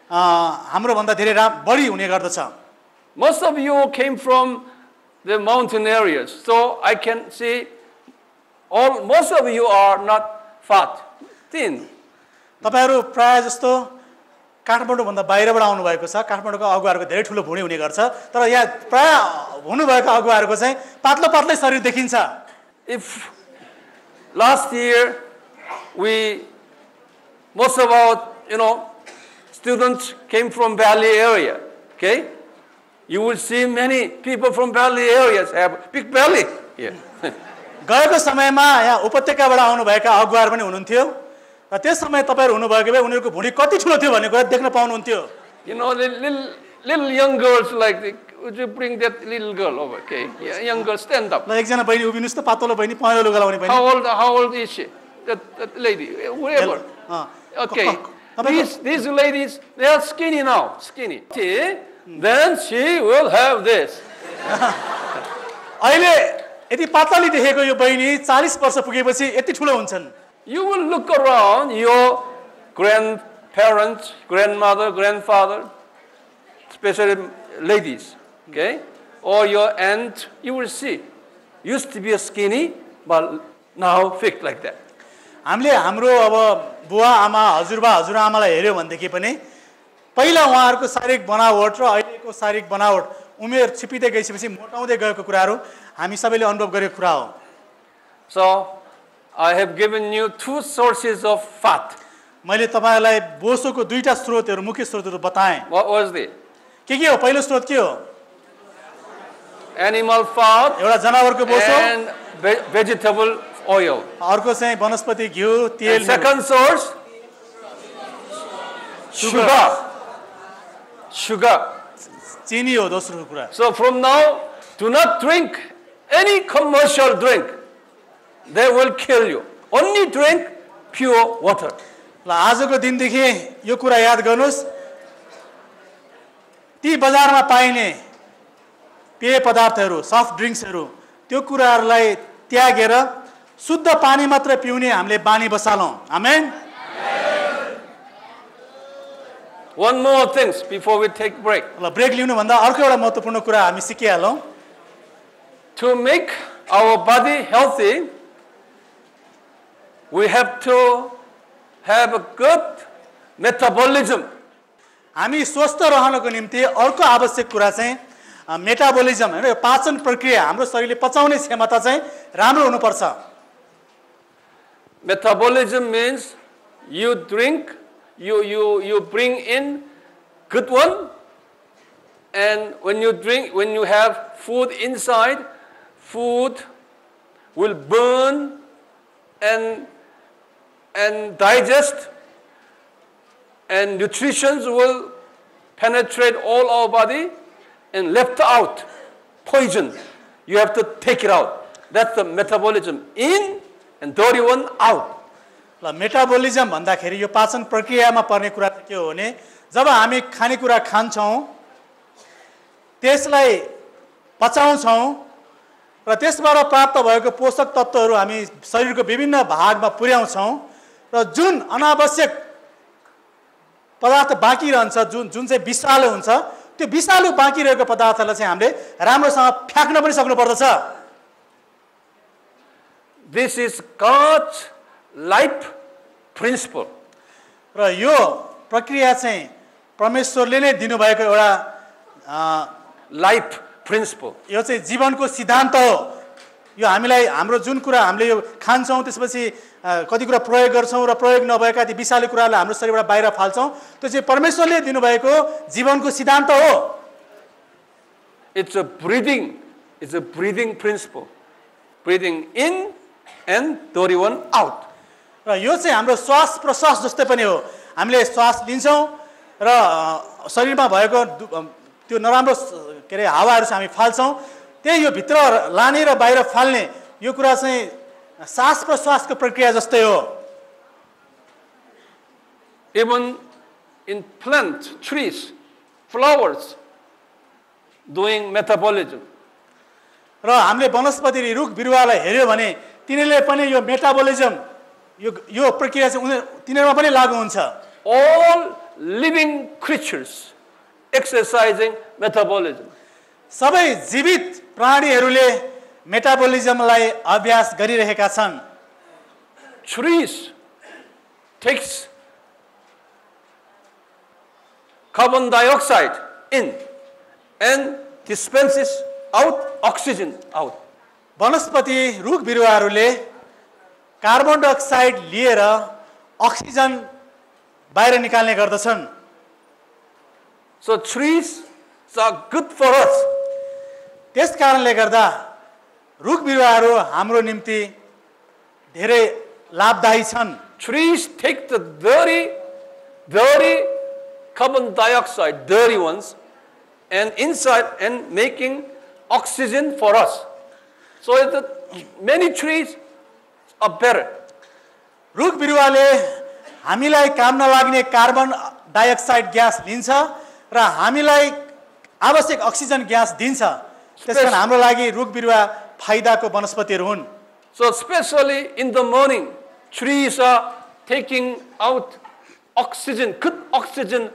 हाम्रो भन्दा धेरै बढी हुने गर्दछ। Most of you came from the mountain areas. So I can see most of you are not fat, thin. तपाईहरु प्राय जस्तो काठमाडौँ भन्दा बाहिरबाट आउनु भएको छ काठमाडौँको अगुवाहरुको धेरै ठुलो भुँडी हुने गर्छ तर यहाँ प्राय हुनु भएको अगुवाहरुको चाहिँ पातलो पातलै शरीर देखिन्छ If last year most of our students came from valley area, okay, you will see many people from valley areas have big belly here. गएको समयमा यहाँ उपत्यकाबाट आउनु भएका अगुवाहरु पनि हुनुहुन्थ्यो र त्यस समय तपाईहरु हुनु भएको भए उनीहरुको भुँडी कति ठुलो थियो भन्ने कुरा देख्न पाउनुहुन्थ्यो little young girls would you bring that little girl over, okay? Yeah, young girl, stand up. ल एकजना बहिनी उभिनुस् त पातलो बहिनी पहेँलो लुगा लाउने बहिनी How old is she? That lady, whoever. Okay. These ladies, they are skinny now, skinny. Then she will have this. अहिले यति पातली देखेको यो बहिनी 40 वर्ष पुगेपछि यति ठुलो हुन्छन् You will look around your grandparents, grandmother, grandfather, especially ladies, okay? Or your aunt, you will see. Used to be a skinny, but now fit like that. हामीले हाम्रो अब बुवा आमा हजुरबा हजुरआमालाई हेर्यो भनेदेखि पनि पहिला उहाँहरुको शारीरिक बनावट र अहिलेको शारीरिक बनावट उमेर छिपिदै गएपछि मोटाउँदै गएको कुराहरु हामी सबैले अनुभव गरेको कुरा हो So I have given you two sources of fat. मैले तपाईहरुलाई बोसोको दुईटा स्रोतहरु मुख्य स्रोतहरु बताएँ What was it? के हो पहिलो स्रोत के हो Animal fat एउटा जनावरको बोसो and vegetable oil. अर्को चाहिँ वनस्पति घिउ तेल And second source, sugar. चिनी हो दोस्रो कुरा So from now, do not drink any commercial drink. They will kill you. Only drink pure water. ल आजको दिनदेखि यो कुरा याद गर्नुस् ती बजारमा पाइने पेय पदार्थहरु सफ्ट ड्रिंक्सहरु त्यो कुराहरुलाई त्यागेर शुद्ध पानी मात्र पिउने हामीले बानी बसालौं आमेन One more things before we take break. ल ब्रेक लिनु भन्दा अर्को एउटा महत्त्वपूर्ण कुरा हामी सिकिहालौं To make our body healthy, we have to have a good metabolism. हामी स्वस्थ रहनको निम्ति अर्को आवश्यक कुरा चाहिँ मेटाबोलिजम हैन यो पाचन प्रक्रिया हाम्रो शरीरले पचाउने क्षमता चाहिँ राम्रो हुनुपर्छ Metabolism means you bring in good one, and when you have food inside, food will burn and digest, and nutrition will penetrate all our body, and left out poison. You have to take it out. That's the metabolism in and dirty one out. ल metabolism भन्दाखेरि यो पाचन प्रक्रियामा पर्ने कुरा के हो भने जब हामी खानेकुरा खान्छौं त्यसलाई पचाउँछौं र त्यसबाट प्राप्त भएको पोषक तत्वहरु हामी शरीरको विभिन्न भागमा पुर्याउँछौं र जुन अनावश्यक पदार्थ बाँकी रहन्छ जुन चाहिँ विषालु हुन्छ त्यो विषालु बाँकी रहेको पदार्थलाई चाहिँ हामीले राम्रोसँग फ्याक्न पनि सक्नु पर्दछ This is God's life principle. र यो प्रक्रिया चाहिँ परमेश्वरले नै दिनुभएको एउटा life principle. यो चाहिँ जीवनको सिद्धान्त हो यो हामीलाई हाम्रो जुन कुरा हामीले यो खान्छौं त्यसपछि कति कुरा प्रयोग गर्छौं र प्रयोग नभएका ती विषालु कुरालाई हाम्रो शरीरबाट बाहिर फाल्छौं त्यो चाहिँ परमेश्वरले दिनुभएको जीवनको सिद्धान्त हो It's a breathing principle. Breathing in and dirty one out. र यो चाहिँ हाम्रो श्वास प्रश्वास जस्तै पनि हो हामीले श्वास लिन्छौं र शरीरमा भएको त्यो नराम्रो के रे हावाहरु चाहिँ हामी फाल्छौं त्यही यो भित्र लाने र बाहिर फाल्ने यो कुरा चाहिँ श्वास प्रश्वासको प्रक्रिया जस्तै हो Even in plant, trees, flowers, doing metabolism. र हामीले वनस्पति रुख बिरुवालाई हेर्यो भने तिनीले पनि यो मेटाबोलिजम यो प्रक्रिया चाहिँ तिनीहरुमा पनि लागू हुन्छ All living creatures exercising metabolism. सबै जीवित प्राणीहरूले मेटाबोलिजमलाई अभ्यास गरिरहेका छन्. Trees takes carbon dioxide in and dispenses out oxygen out. वनस्पति रुख बिरुवाहरूले कार्बन डाइअक्साइड लिएर अक्सिजन बाहिर निकाल्ने गर्दछन्. So trees are good for us. त्यस कारणले गर्दा रुख बिरुवाहरू हाम्रो निम्ति धेरै लाभदायी छन्. Trees take the dirty carbon dioxide, dirty ones, and inside and making oxygen for us. So many trees are better. रुख बिरुवाले हामीलाई काम नलाग्ने कार्बन डाइअक्साइड ग्यास लिन्छ र हामीलाई आवश्यक अक्सिजन ग्यास दिन्छ. त्यसकारण हाम्रो लागि रुख बिरुवा फाइदाको वनस्पतिहरू हुन्. So especially in the morning, trees are taking out oxygen, good oxygen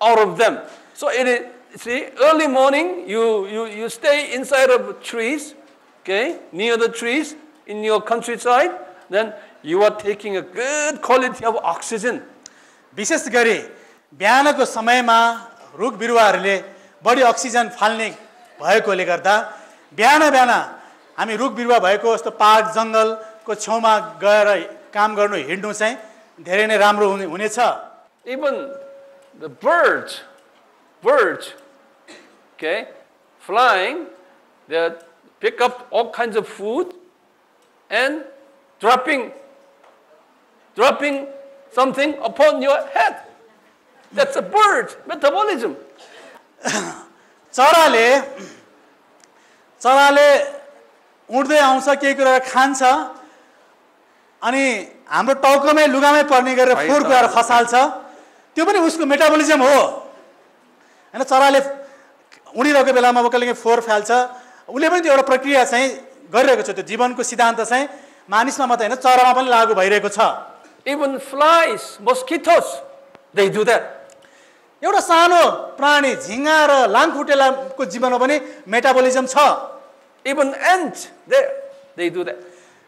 out of them. So it is, see, early morning, you stay inside of trees, okay, near the trees in your countryside, then you are taking a good quality of oxygen. विशेष गरी बिहानको समयमा रुख बिरुवाहरूले बढी oxygen फाल्ने भएकोले गर्दा बिहान हामी रुख बिरुवा भएको यस्तो पार्क जङ्गलको छेउमा गएर काम गर्नु हिँड्नु चाहिँ धेरै नै राम्रो हुनेछ. Even the birds, okay, flying, they pick up all kinds of food and dropping something upon your head. That's a bird metabolism. चराले उड्दै आउँछ, केही कुरा खान्छ अनि हाम्रो टाउकोमै लुगामै पर्ने गरेर फोहोर गएर खसाल्छ. त्यो पनि उसको मेटाबोलिजम हो हैन. चराले उडिरहेको बेलामा वकलले फोहोर फाल्छ. उसले पनि त्यो एउटा प्रक्रिया चाहिँ गरिरहेको छ. त्यो जीवनको सिद्धान्त चाहिँ मानिसमा मात्रै हैन, चरामा पनि लागू भइरहेको छ. Even flies, mosquitoes, they do that. एउटा सानो प्राणी झिंगा र लामखुट्टेलाको जीवनमा पनि मेटाबोलिजम छ. Even ants, they do that.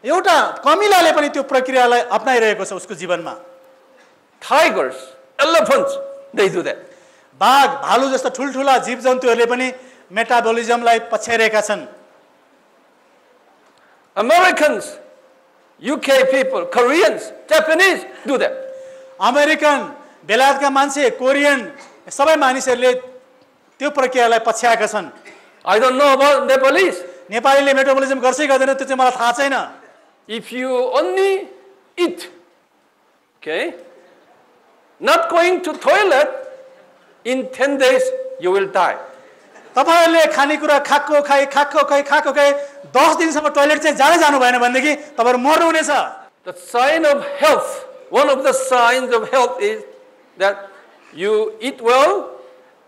एउटा कमिलाले पनि त्यो प्रक्रियालाई अपनाइरहेको छ उसको जीवनमा. Tigers, elephants, they do that. बाघ, भालु जस्ता ठुलठुला जीवजन्तुहरूले पनि मेटाबोलिजमलाई पछ्याइरहेका छन्. Americans, UK people, Koreans, Japanese do that. American, बेलायतका मान्छे, कोरियन सबै मानिसहरूले त्यो प्रक्रियालाई पछ्याएका छन्. I don't know about Nepalese. नेपालीले मेटाबोलिजम गर्छै गर्दैन त्यो चाहिँ मलाई थाहा छैन. If you only eat, okay, not going to toilet, in 10 days you will die. तपाईहरुले खानेकुरा खाएको खाइ 10 दिनसम्म टोयलेट चाहिँ जानु भएन भनेदेखि तपाईहरु मर्नु हुनेछ. The sign of health, one of the signs of health is that you eat well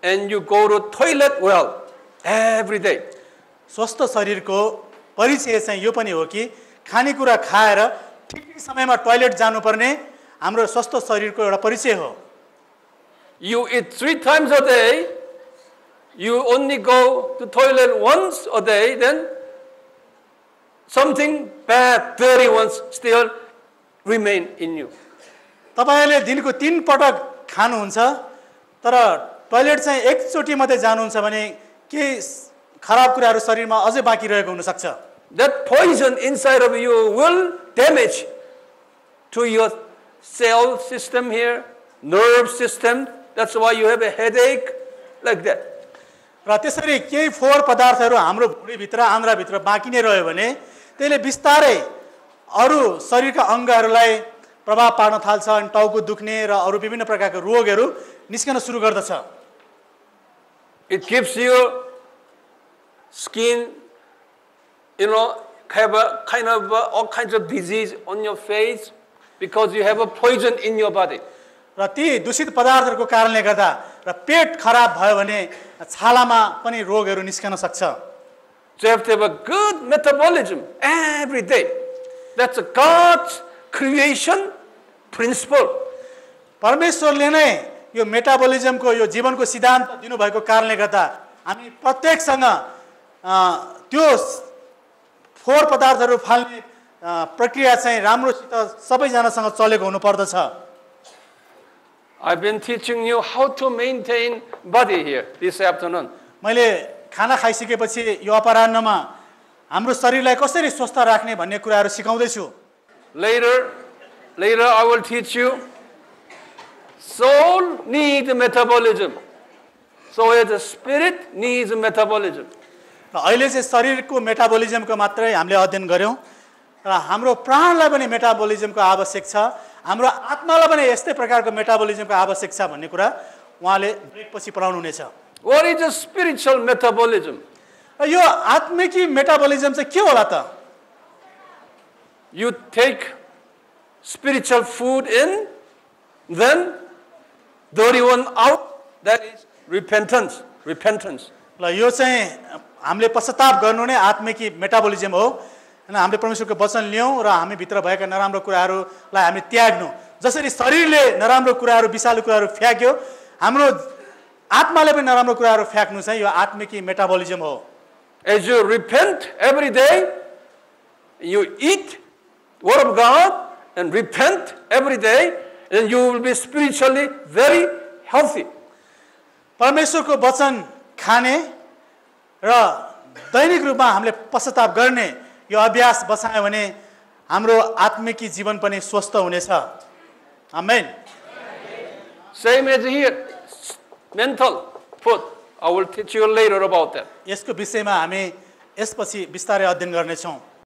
and you go to toilet well every day. स्वस्थ शरीरको परिचय चाहिँ यो पनि हो कि खानेकुरा खाएर ठिक समयमा टोयलेट जानुपर्ने हाम्रो स्वस्थ शरीरको एउटा परिचय हो. You eat 3 times a day, you only go to toilet once a day, then something bad, dirty ones still remain in you. तपाईले दिनको 3 पटक खानुहुन्छ तर टोयलेट चाहिँ एकचोटी मात्रै जानुहुन्छ भने के खराब कुराहरु शरीरमा अझै बाँकी रहेको हुन सक्छ. That poison inside of you will damage to your cell system here, nerve system. That's why you have a headache like that. र त्यसरी केही फोहोर पदार्थहरु हाम्रो भुँडी भित्र आन्द्रा भित्र बाँकी नै रह्यो भने त्यसले बिस्तारै अरु शरीरका अंगहरुलाई प्रभाव पार्न थाल्छ अनि टाउको दुख्ने र अरु विभिन्न प्रकारका रोगहरु निस्कन सुरु गर्दछ. It gives you skin, you know, have a kind of all kinds of disease on your face because you have a poison in your body. र ती दूषित पदार्थहरुको कारणले गर्दा र पेट खराब भयो भने छालामा पनि रोगहरु निस्कन सक्छ. So you have to have a good metabolism every day. That's a God's creation principle. परमेश्वरले नै यो मेटाबोलिजमको यो जीवनको सिद्धान्त दिनु भएको कारणले गर्दा हामी प्रत्येकसँग त्यो फोहोर पदार्थहरू फाल्ने प्रक्रिया चाहिँ राम्रोसित सबैजनासँग चलेको हुनुपर्दछ। I've been teaching you how to maintain body here this afternoon. मैले खाना खाइसकेपछि यो अपराह्नमा हाम्रो शरीरलाई कसरी स्वस्थ राख्ने भन्ने कुराहरू सिकाउँदै छु। Later I will teach you soul needs metabolism. So as the spirit needs metabolism. र अहिले चाहिँ शरीरको मेटाबोलिजमको मात्रै हामीले अध्ययन गर्यौं र हाम्रो प्राणलाई पनि मेटाबोलिजमको आवश्यक छ, हाम्रो आत्मालाई पनि यस्तै प्रकारको मेटाबोलिजमको आवश्यक छ भन्ने कुरा उहाँले ब्रेकपछि पढाउनु हुनेछ। What is the spiritual metabolism? र यो आत्मिकी मेटाबोलिजम चाहिँ के होला त? You take spiritual food in, then dirty one out. That is repentance. ल यो चाहिँ हामीले पश्चाताप गर्नु नै आत्मिकी मेटाबोलिजम हो। हैन, हामीले परमेश्वरको वचन लियौं र हामी भित्र भएका नराम्रो कुराहरूलाई हामी त्याग्नु। जसरी शरीरले नराम्रो कुराहरू विषालु कुराहरू फ्याक्यो, हाम्रो आत्माले पनि नराम्रो कुराहरू फ्याक्नु चाहिँ यो आत्मिकी मेटाबोलिजम हो। As you repent every day, you eat Word of God and repent every day, then you will be spiritually very healthy. परमेश्वरको वचन खाने र दैनिक रूपमा हामीले पश्चाताप गर्ने यो अभ्यास बसायो भने हाम्रो आत्मिकी जीवन पनि स्वस्थ हुनेछ। आमेन। Same as here, mental food. I will teach you later about that. यसको विषयमा हामी यसपछि बिस्तारै अध्ययन गर्नेछौँ।